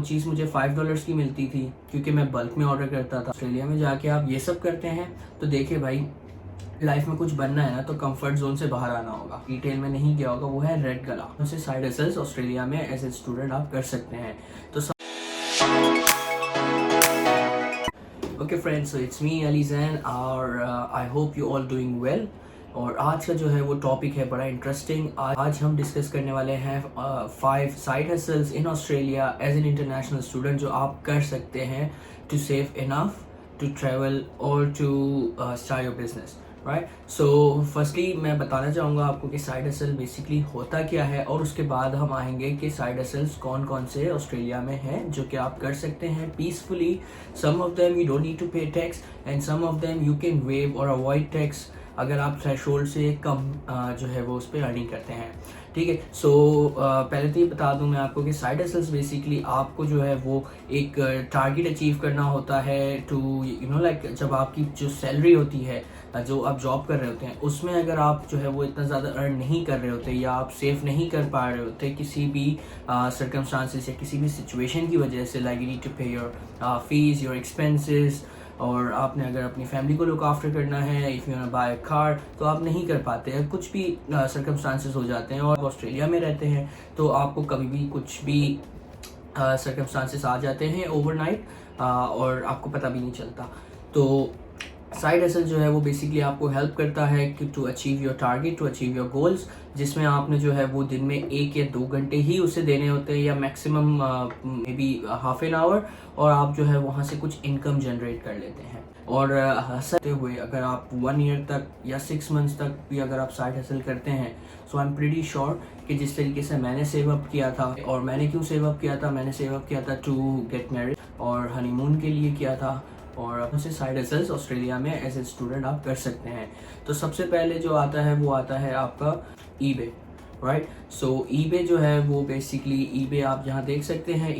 चीज़ मुझे $5 की मिलती थी क्योंकि मैं बल्क में ऑर्डर करता था। ऑस्ट्रेलिया में जाके आप ये सब करते हैं तो देखिए भाई, लाइफ में कुछ बनना है ना तो कंफर्ट जोन से बाहर आना होगा। डिटेल में नहीं गया होगा, वो है रेड गला। उनसे साइड हसल्स ऑस्ट्रेलिया में एज ए स्टूडेंट आप कर सकते हैं। तो okay friends, so it's me Ali Jain और I hope you all doing well. और आज का जो है वो टॉपिक है बड़ा इंटरेस्टिंग। आज हम डिस्कस करने वाले हैं 5 side hustles in Australia as an international student जो आप कर सकते हैं to save enough to travel और to start your business, right. So firstly मैं बताना चाहूँगा आपको कि साइड हसल बेसिकली होता क्या है, और उसके बाद हम आएंगे कि साइड हसल्स कौन कौन से ऑस्ट्रेलिया में हैं जो कि आप कर सकते हैं peacefully. Some of them you don't need to pay tax and some of them you can waive और अवॉइड टैक्स अगर आप थ्रेशोल्ड से कम जो है वो उस पर अर्निंग करते हैं, ठीक है। सो पहले तो ये बता दूं मैं आपको कि साइड हसल्स बेसिकली आपको जो है वो एक टारगेट अचीव करना होता है टू लाइक जब आपकी जो सैलरी होती है, जो आप जॉब कर रहे होते हैं, उसमें अगर आप जो है वो इतना ज़्यादा अर्न नहीं कर रहे होते या आप सेव नहीं कर पा रहे होते किसी भी सर्कमस्टांसेस या किसी भी सिचुएशन की वजह से, लाइक यू नीड टू पे योर फीस, योर एक्सपेंसेस, और आपने अगर अपनी फैमिली को लुक आफ्टर करना है, if you want to buy a car, तो आप नहीं कर पाते हैं। कुछ भी सर्कमस्टांसेस हो जाते हैं, और ऑस्ट्रेलिया में रहते हैं तो आपको कभी भी कुछ भी सर्कमस्टांसेस आ जाते हैं ओवरनाइट, और आपको पता भी नहीं चलता। तो साइड हसल जो है वो बेसिकली आपको हेल्प करता है कि to achieve your target, to achieve your goals, जिसमें आपने जो है वो दिन में 1 या 2 घंटे ही उसे देने होते हैं, या maximum may be half an hour, और आप जो है वहाँ से कुछ इनकम जनरेट कर लेते हैं। और हंसते हुए अगर आप 1 ईयर तक या 6 मंथ्स तक भी अगर आप साइड हसल करते हैं, सो आई एम प्रीटी श्योर कि जिस तरीके से मैंने सेव अप किया था, और मैंने क्यों सेव अप किया था, मैंने सेव अप किया था टू गेट मैरिड और हनीमून के लिए किया था, और अपने से साइड हसल्स ऑस्ट्रेलिया में एज ए स्टूडेंट आप कर सकते हैं। तो सबसे पहले जो आता है वो आता है आपका ईबे, राइट। सो ईबे जो है वो बेसिकली, ईबे आप जहाँ देख सकते हैं,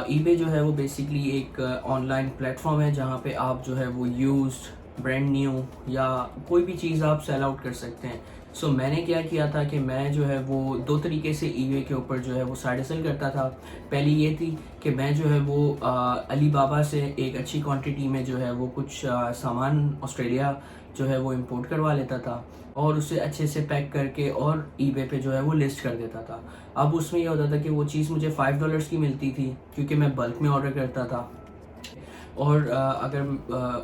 ईबे जो है वो बेसिकली एक ऑनलाइन प्लेटफॉर्म है जहाँ पे आप जो है वो यूज्ड, ब्रांड न्यू या कोई भी चीज़ आप सेल आउट कर सकते हैं। सो मैंने क्या किया था कि मैं जो है वो 2 तरीके से ईबे के ऊपर जो है वो साइड हसल करता था। पहली ये थी कि मैं जो है वो अली बाबा से एक अच्छी क्वांटिटी में जो है वो कुछ सामान ऑस्ट्रेलिया जो है वो इंपोर्ट करवा लेता था, और उसे अच्छे से पैक करके और ईबे पे जो है वो लिस्ट कर देता था। अब उसमें ये होता था कि वो चीज़ मुझे $5 की मिलती थी क्योंकि मैं बल्क में ऑर्डर करता था, और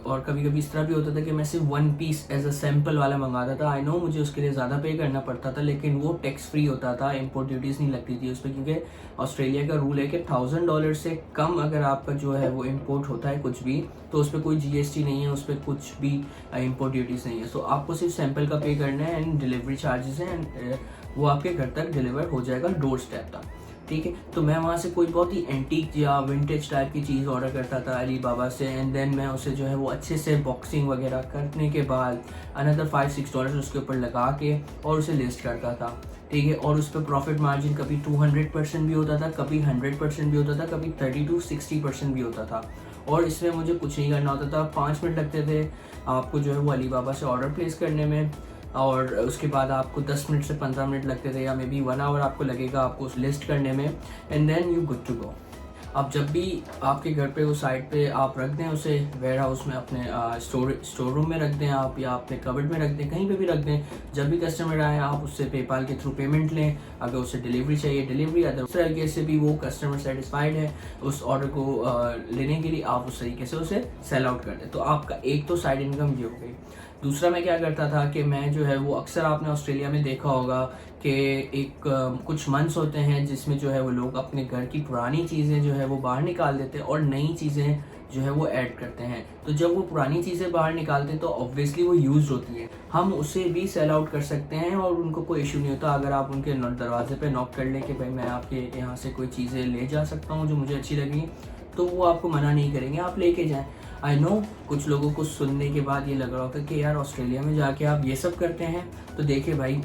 और कभी कभी इस तरह भी होता था कि मैं सिर्फ 1 पीस एज अ सैम्पल वाला मंगाता था। आई नो मुझे उसके लिए ज़्यादा पे करना पड़ता था, लेकिन वो टैक्स फ्री होता था, इंपोर्ट ड्यूटीज़ नहीं लगती थी उस पर, क्योंकि ऑस्ट्रेलिया का रूल है कि $1000 से कम अगर आपका जो है वो इम्पोर्ट होता है कुछ भी, तो उस पर कोई GST नहीं है, उस पर कुछ भी इम्पोर्ट ड्यूटीज़ नहीं है। सो आपको सिर्फ सैम्पल का पे करना है एंड डिलीवरी चार्जेस हैं, एंड वो आपके घर तक डिलीवर हो जाएगा, डोर स्टेप तक, ठीक है। तो मैं वहाँ से कोई बहुत ही एंटीक या विंटेज टाइप की चीज़ ऑर्डर करता था अली बाबा से, एंड देन मैं उसे जो है वो अच्छे से बॉक्सिंग वगैरह करने के बाद अनदर $5-6 उसके ऊपर लगा के और उसे लिस्ट करता था, ठीक है। और उस पर प्रॉफिट मार्जिन कभी 200% भी होता था, कभी 100% भी होता था, कभी 30-60% भी होता था। और इसमें मुझे कुछ नहीं करना होता था, 5 मिनट लगते थे आपको जो है वो अली बाबा से ऑर्डर प्लेस करने में, और उसके बाद आपको 10 मिनट से 15 मिनट लगते थे, या मे बी 1 आवर आपको लगेगा आपको उस लिस्ट करने में, and then you good to go. अब जब भी आपके घर पे उस साइड पे आप रख दें उसे, वेयर हाउस में, अपने स्टोर रूम में रख दें आप, या अपने कबर्ड में रख दें, कहीं पे भी रख दें, जब भी कस्टमर आए आप उससे पेपाल के थ्रू पेमेंट लें। अगर उसे डिलीवरी चाहिए डिलीवरी, अदर उस तरीके से भी वो कस्टमर सेटिस्फाइड है उस ऑर्डर को लेने के लिए, आप उस तरीके से उसे सेल आउट कर दें। तो आपका एक तो साइड इनकम ये हो गई। दूसरा मैं क्या करता था कि मैं जो है वो, अक्सर आपने ऑस्ट्रेलिया में देखा होगा कि एक कुछ मंथ्स होते हैं जिसमें जो है वो लोग अपने घर की पुरानी चीज़ें जो है वो बाहर निकाल देते हैं और नई चीज़ें जो है वो ऐड करते हैं। तो जब वो पुरानी चीज़ें बाहर निकालते हैं तो ऑब्वियसली वो यूज़ होती है, हम उसे भी सेल आउट कर सकते हैं और उनको कोई इशू नहीं होता। अगर आप उनके दरवाजे पे नॉक कर लें कि भाई मैं आपके यहाँ से कोई चीज़ें ले जा सकता हूँ जो मुझे अच्छी लगी, तो वो आपको मना नहीं करेंगे, आप लेके जाएं। आई नो कुछ लोगों को सुनने के बाद ये लग रहा होता है कि यार ऑस्ट्रेलिया में जाके आप ये सब करते हैं, तो देखिए भाई,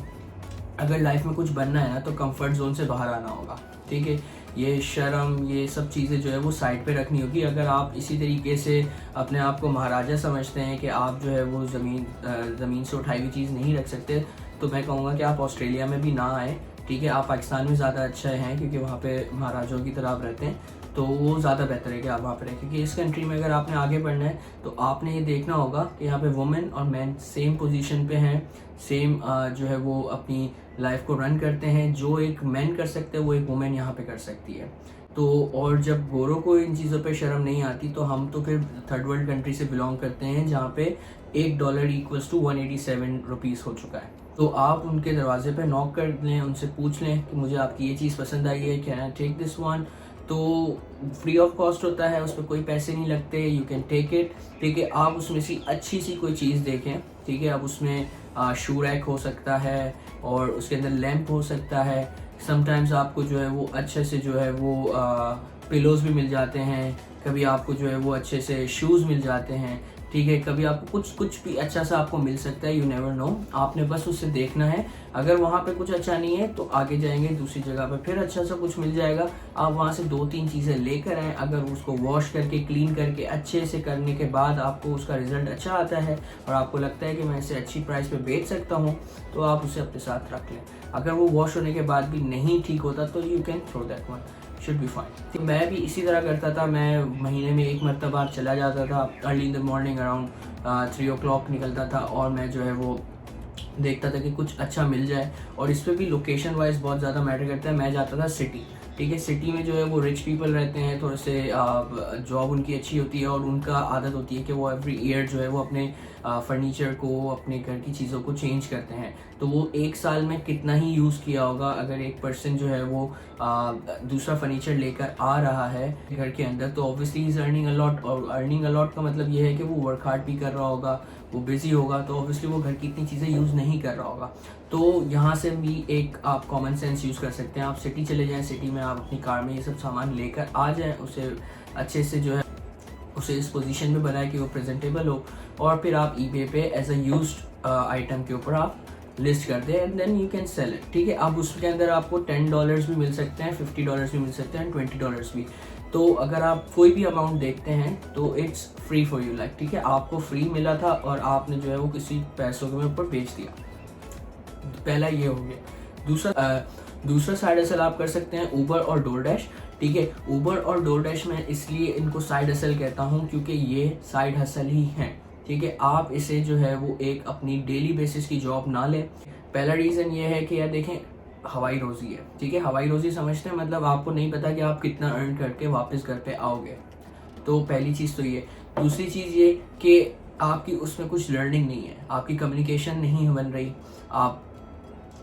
अगर लाइफ में कुछ बनना है ना तो कंफर्ट जोन से बाहर आना होगा, ठीक है। ये शर्म, ये सब चीज़ें जो है वो साइड पे रखनी होगी। अगर आप इसी तरीके से अपने आप को महाराजा समझते हैं कि आप जो है वो ज़मीन से उठाई हुई चीज़ नहीं रख सकते, तो मैं कहूँगा कि आप ऑस्ट्रेलिया में भी ना आए, ठीक है। आप पाकिस्तान में ज़्यादा अच्छा हैं क्योंकि वहाँ पे महाराजाओं की तरह आप रहते हैं, तो वो ज़्यादा बेहतर है कि आप वहाँ पर रहें, क्योंकि इस कंट्री में अगर आपने आगे बढ़ना है तो आपने ये देखना होगा कि यहाँ पे वुमेन और मैन सेम पोजीशन पे हैं, सेम जो है वो अपनी लाइफ को रन करते हैं। जो एक मैन कर सकते हैं वो एक वुमेन यहाँ पे कर सकती है। तो और जब गोरों को इन चीज़ों पे शर्म नहीं आती, तो हम तो फिर थर्ड वर्ल्ड कंट्री से बिलोंग करते हैं जहाँ पे $1 इक्वल्स टू 187 रुपीज़ हो चुका है। तो आप उनके दरवाजे पे नॉक कर लें, उनसे पूछ लें कि मुझे आपकी ये चीज़ पसंद आई है, can I take this one. तो फ्री ऑफ कॉस्ट होता है, उस पर कोई पैसे नहीं लगते, यू कैन टेक इट। ठीक है, आप उसमें से अच्छी सी कोई चीज़ देखें। ठीक है, अब उसमें शू रैक हो सकता है और उसके अंदर लैंप हो सकता है। समटाइम्स आपको जो है वो अच्छे से जो है वो पिलोज भी मिल जाते हैं, कभी आपको जो है वो अच्छे से शूज़ मिल जाते हैं। ठीक है, कभी आपको कुछ भी अच्छा सा आपको मिल सकता है, यू नेवर नो। आपने बस उससे देखना है, अगर वहाँ पे कुछ अच्छा नहीं है तो आगे जाएंगे दूसरी जगह पे फिर अच्छा सा कुछ मिल जाएगा। आप वहाँ से 2-3 चीज़ें लेकर आएँ, अगर उसको वॉश करके क्लीन करके अच्छे से करने के बाद आपको उसका रिजल्ट अच्छा आता है और आपको लगता है कि मैं इसे अच्छी प्राइस पे बेच सकता हूँ, तो आप उसे अपने साथ रख लें। अगर वो वॉश होने के बाद भी नहीं ठीक होता तो you can throw that one, should be fine. मैं भी इसी तरह करता था, मैं महीने में एक मरतबा चला जाता था, early in the morning around 3 o'clock निकलता था और मैं जो है वो देखता था कि कुछ अच्छा मिल जाए। और इस पर भी लोकेशन वाइज बहुत ज़्यादा मैटर करता है। मैं जाता था सिटी। ठीक है, सिटी में जो है वो रिच पीपल रहते हैं, थोड़े से जॉब उनकी अच्छी होती है और उनका आदत होती है कि वो एवरी ईयर जो है वो अपने फर्नीचर को, अपने घर की चीज़ों को चेंज करते हैं। तो वो एक साल में कितना ही यूज़ किया होगा, अगर एक पर्सन जो है वो दूसरा फर्नीचर लेकर आ रहा है घर के अंदर, तो ऑब्वियसली इज़ अर्निंग अलॉट। और अर्निंग अलॉट का मतलब ये है कि वो वर्क हार्ड भी कर रहा होगा, वो बिज़ी होगा, तो ऑब्वियसली वो घर की इतनी चीज़ें यूज़ नहीं कर रहा होगा। तो यहाँ से भी एक आप कॉमन सेंस यूज़ कर सकते हैं। आप सिटी चले जाएँ, सिटी में आप अपनी कार में ये सब सामान लेकर आ जाएँ, उसे अच्छे से जो है उसे इस पोजीशन में बनाए कि वो प्रेजेंटेबल हो, और फिर आप eBay पे एज अ यूज्ड आइटम के ऊपर आप लिस्ट कर दें and then you can sell it. ठीक है, अब उसके अंदर आपको $10 भी मिल सकते हैं, $50 भी मिल सकते हैं, $20 भी। तो अगर आप कोई भी अमाउंट देखते हैं तो it's free for you, like ठीक है, आपको फ्री मिला था और आपने जो है वो किसी पैसों के ऊपर बेच दिया। पहला ये हो गया। दूसरा साइड हसल आप कर सकते हैं ऊबर और डोरडैश। ठीक है, ऊबर और डोरडैश में इसलिए इनको साइड हसल कहता हूँ क्योंकि ये साइड हसल ही हैं। ठीक है, आप इसे जो है वो एक अपनी डेली बेसिस की जॉब ना लें। पहला रीज़न ये है कि यार देखें, हवाई रोज़ी है। ठीक है, हवाई रोज़ी समझते हैं, मतलब आपको नहीं पता कि आप कितना अर्न करके वापस घर पे आओगे। तो पहली चीज़ तो ये। दूसरी चीज़ ये कि आपकी उसमें कुछ लर्निंग नहीं है, आपकी कम्युनिकेशन नहीं बन रही, आप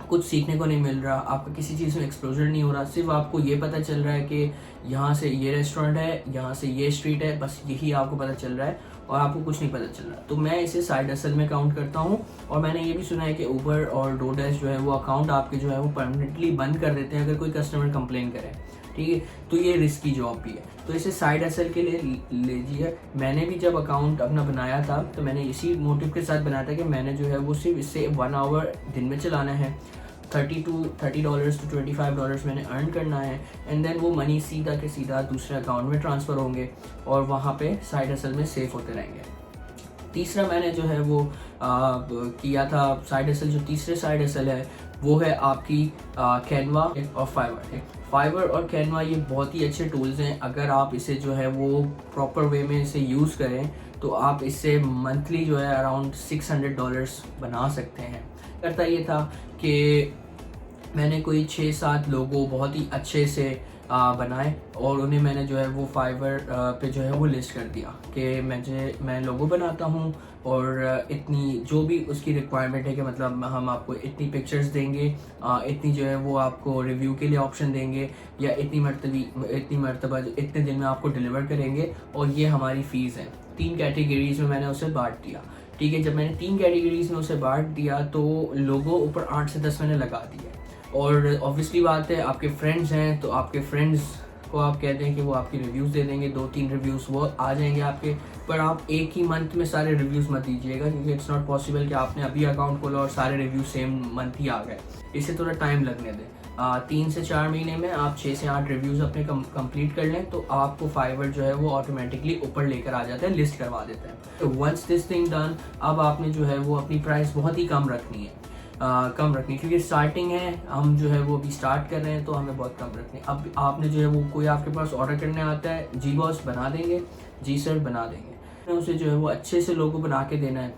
कुछ सीखने को नहीं मिल रहा, आपका किसी चीज़ में एक्सपोजर नहीं हो रहा। सिर्फ आपको ये पता चल रहा है कि यहाँ से ये रेस्टोरेंट है, यहाँ से ये स्ट्रीट है, बस यही आपको पता चल रहा है और आपको कुछ नहीं पता चल रहा। तो मैं इसे साइड हसल में काउंट करता हूँ। और मैंने ये भी सुना है कि ऊबर और डोरडैश जो है वो अकाउंट आपके जो है वो परमानेंटली बंद कर देते हैं अगर कोई कस्टमर कंप्लेन करे। ठीक है, तो ये रिस्की जॉब भी है, तो इसे साइड हसल के लिए लीजिए। मैंने भी जब अकाउंट अपना बनाया था तो मैंने इसी मोटिव के साथ बनाया था कि मैंने जो है वो सिर्फ इससे 1 आवर दिन में चलाना है, $30 to $25 मैंने अर्न करना है, एंड देन वो मनी सीधा के सीधा दूसरे अकाउंट में ट्रांसफ़र होंगे और वहाँ पे साइड हसल में सेफ होते रहेंगे। तीसरा मैंने जो है वो किया था साइड हसल, जो तीसरे साइड हसल है वो है आपकी कैनवा और फाइवर और कैनवा। ये बहुत ही अच्छे टूल्स हैं। अगर आप इसे जो है वो प्रॉपर वे में इसे यूज़ करें तो आप इससे मंथली जो है अराउंड $600 बना सकते हैं। करता ये था कि मैंने कोई 6-7 लोगों बहुत ही अच्छे से बनाए और उन्हें मैंने जो है वो फाइवर पे जो है वो लिस्ट कर दिया कि मैं लोगो बनाता हूँ और इतनी जो भी उसकी रिक्वायरमेंट है कि मतलब हम आपको इतनी पिक्चर्स देंगे, इतनी जो है वो आपको रिव्यू के लिए ऑप्शन देंगे, या इतनी मरतबा इतने दिन में आपको डिलीवर करेंगे और ये हमारी फ़ीस है। 3 कैटेगरीज में मैंने उसे बांट दिया। ठीक है, जब मैंने 3 कैटेगरीज में उसे बांट दिया तो लोगों ऊपर 8 से 10 मैंने लगा दिए। और ऑब्वियसली बात है, आपके फ्रेंड्स हैं तो आपके फ्रेंड्स को आप कहते हैं कि वो आपकी रिव्यूज़ दे देंगे, 2-3 रिव्यूज़ वो आ जाएंगे आपके। पर आप एक ही मंथ में सारे रिव्यूज़ मत दीजिएगा क्योंकि इट्स नॉट पॉसिबल कि आपने अभी अकाउंट खोला और सारे रिव्यूज़ सेम मंथ ही आ गए। इसे थोड़ा टाइम लगने दें। 3 से 4 महीने में आप 6 से 8 रिव्यूज़ अपने कंप्लीट कर लें तो आपको फाइवर जो है वो ऑटोमेटिकली ऊपर लेकर आ जाता है, लिस्ट करवा देता है। तो वंस दिस थिंग डन, अब आपने जो है वो अपनी प्राइस बहुत ही कम रखनी है। कम रखनी, क्योंकि स्टार्टिंग है, हम जो है वो अभी स्टार्ट कर रहे हैं तो हमें बहुत कम रखनी। अब आपने जो है वो कोई आपके पास ऑर्डर करने आता है, जी बॉस बना देंगे, जी सर बना देंगे, उसे जो है वो अच्छे से लोगो बना के देना है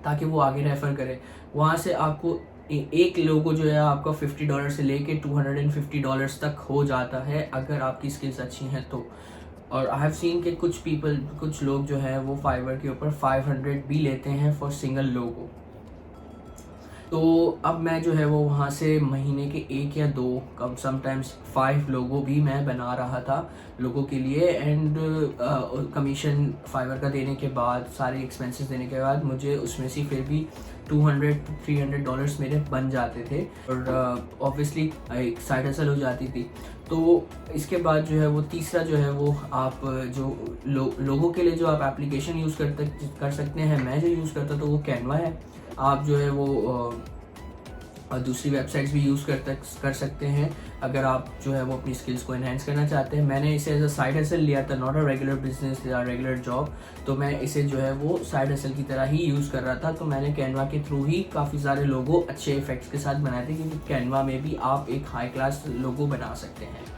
ताकि वो आगे रेफ़र करे। वहाँ से आपको एक लोगो जो है आपका $50 से लेके $250 तक हो जाता है अगर आपकी स्किल्स अच्छी हैं तो। और आई हैव सीन कि कुछ लोग जो है वो फाइवर के ऊपर 500 भी लेते हैं फॉर सिंगल लोगो। तो अब मैं जो है वो वहाँ से महीने के 1 या 2 कम समटाइम्स 5 लोगो भी मैं बना रहा था लोगों के लिए। एंड कमीशन फाइवर का देने के बाद, सारे एक्सपेंसेस देने के बाद, मुझे उसमें से फिर भी $200-300 मेरे बन जाते थे और ऑब्वियसली एक साइड हसल हो जाती थी। तो इसके बाद जो है वो तीसरा जो है वो आप जो लोगों के लिए जो आप एप्लीकेशन यूज़ कर सकते हैं, मैं जो यूज़ करता तो वो कैनवा है। आप जो है वो दूसरी वेबसाइट्स भी यूज़ कर सकते हैं अगर आप जो है वो अपनी स्किल्स को एनहेंस करना चाहते हैं। मैंने इसे एज अ साइड हसल लिया था, नॉट अ रेगुलर बिजनेस या रेगुलर जॉब, तो मैं इसे जो है वो साइड हसल की तरह ही यूज़ कर रहा था। तो मैंने कैनवा के थ्रू ही काफ़ी सारे लोगो अच्छे इफेक्ट्स के साथ बनाए थे, क्योंकि कैनवा में भी आप एक हाई क्लास लोगो बना सकते हैं।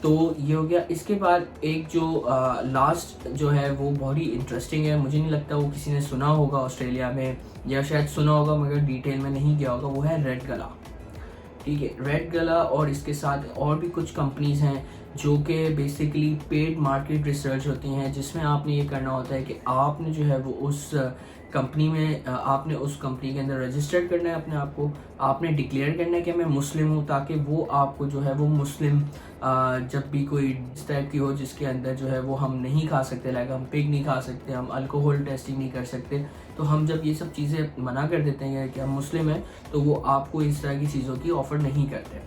तो ये हो गया। इसके बाद एक जो लास्ट जो है वो बहुत ही इंटरेस्टिंग है, मुझे नहीं लगता वो किसी ने सुना होगा ऑस्ट्रेलिया में, या शायद सुना होगा मगर डिटेल में नहीं गया होगा, वो है रेड गला। ठीक है, रेड गला और इसके साथ और भी कुछ कंपनीज हैं जो कि बेसिकली पेड मार्केट रिसर्च होती हैं, जिसमें आपने ये करना होता है कि आपने जो है वो उस कंपनी में आपने उस कंपनी के अंदर रजिस्टर्ड करना है अपने आप को, आपने डिक्लेयर करना है कि मैं मुस्लिम हूँ, ताकि वो आपको जो है वो मुस्लिम जब भी कोई इस टाइप की हो जिसके अंदर जो है वो हम नहीं खा सकते, लाइक हम पिग नहीं खा सकते, हम अल्कोहल टेस्टिंग नहीं कर सकते, तो हम जब ये सब चीज़ें मना कर देते हैं कि हम मुस्लिम हैं, तो वो आपको इस तरह की चीज़ों की ऑफ़र नहीं करते।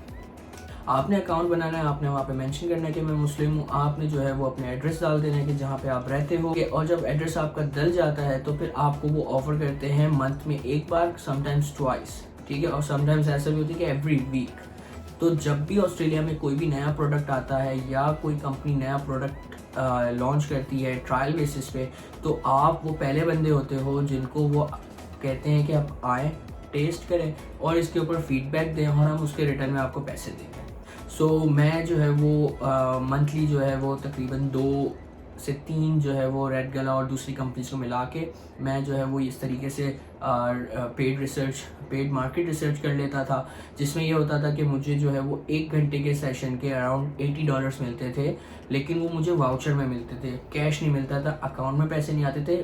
आपने अकाउंट बनाना है, आपने वहाँ पे मेंशन करना है कि मैं मुस्लिम हूँ, आपने जो है वो अपने एड्रेस डाल देना है कि जहाँ पे आप रहते हो, और जब एड्रेस आपका डल जाता है तो फिर आपको वो ऑफ़र करते हैं मंथ में एक बार, समटाइम्स ट्वाइस, ठीक है, और समटाइम्स ऐसा भी होता है कि एवरी वीक। तो जब भी ऑस्ट्रेलिया में कोई भी नया प्रोडक्ट आता है या कोई कंपनी नया प्रोडक्ट लॉन्च करती है ट्रायल बेसिस पे, तो आप वो पहले बंदे होते हो जिनको वो कहते हैं कि आप आएँ, टेस्ट करें और इसके ऊपर फीडबैक दें और हम उसके रिटर्न में आपको पैसे देंगे। सो मैं जो है वो मंथली जो है वो तकरीबन 2 से 3 जो है वो रेड गला और दूसरी कंपनीज को मिला के मैं जो है वो इस तरीके से पेड मार्केट रिसर्च कर लेता था, जिसमें ये होता था कि मुझे जो है वो 1 घंटे के सेशन के अराउंड $80 मिलते थे, लेकिन वो मुझे वाउचर में मिलते थे, कैश नहीं मिलता था, अकाउंट में पैसे नहीं आते थे,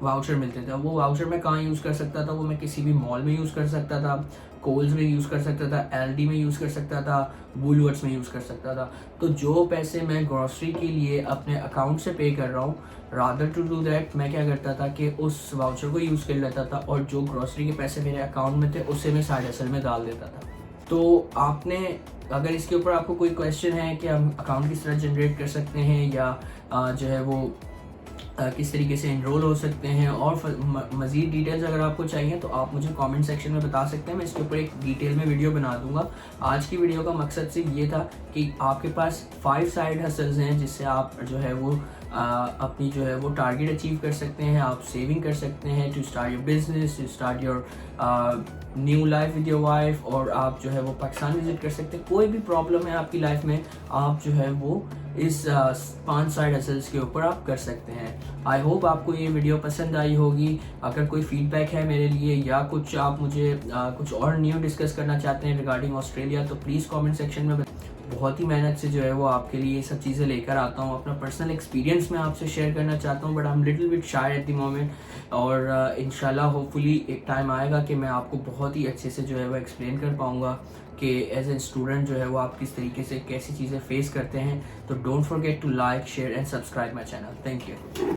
वाउचर मिलते थे। वो वाउचर मैं कहाँ यूज़ कर सकता था, वो मैं किसी भी मॉल में यूज़ कर सकता था, कोल्स में यूज़ कर सकता था, एलडी में यूज़ कर सकता था, वूलवर्ट्स में यूज़ कर सकता था। तो जो पैसे मैं ग्रॉसरी के लिए अपने अकाउंट से पे कर रहा हूँ, रादर टू डू दैट मैं क्या करता था कि उस वाउचर को यूज़ कर लेता था और जो ग्रॉसरी के पैसे मेरे अकाउंट में थे उसे मैं साइड हसल में डाल देता था। तो आपने अगर इसके ऊपर आपको कोई क्वेश्चन है कि हम अकाउंट किस तरह जनरेट कर सकते हैं या जो है वो किस तरीके से इनरोल हो सकते हैं और मज़ीद डिटेल्स अगर आपको चाहिए तो आप मुझे कमेंट सेक्शन में बता सकते हैं, मैं इसके ऊपर एक डिटेल में वीडियो बना दूंगा। आज की वीडियो का मकसद सिर्फ ये था कि आपके पास 5 साइड हसल्स हैं जिससे आप जो है वो अपनी जो है वो टारगेट अचीव कर सकते हैं, आप सेविंग कर सकते हैं to start your business, to start your new life with your wife, और आप जो है वो पाकिस्तान विजिट कर सकते हैं। कोई भी प्रॉब्लम है आपकी लाइफ में, आप जो है वो इस 5 साइड हसल्स के ऊपर आप कर सकते हैं। आई होप आपको ये वीडियो पसंद आई होगी। अगर कोई फीडबैक है मेरे लिए या कुछ आप मुझे कुछ और न्यू डिस्कस करना चाहते हैं रिगार्डिंग ऑस्ट्रेलिया, तो प्लीज़ कमेंट सेक्शन में बहुत ही मेहनत से जो है वो आपके लिए ये सब चीज़ें लेकर आता हूँ। अपना पर्सनल एक्सपीरियंस मैं आपसे शेयर करना चाहता हूँ, but I am little bit shy at the moment, और इंशाल्लाह होपफुली एक टाइम आएगा कि मैं आपको बहुत ही अच्छे से जो है वो एक्सप्लेन कर पाऊँगा कि एज ए स्टूडेंट जो है वो आप किस तरीके से कैसी चीज़ें फेस करते हैं। तो don't forget to like, share and subscribe my channel. Thank you.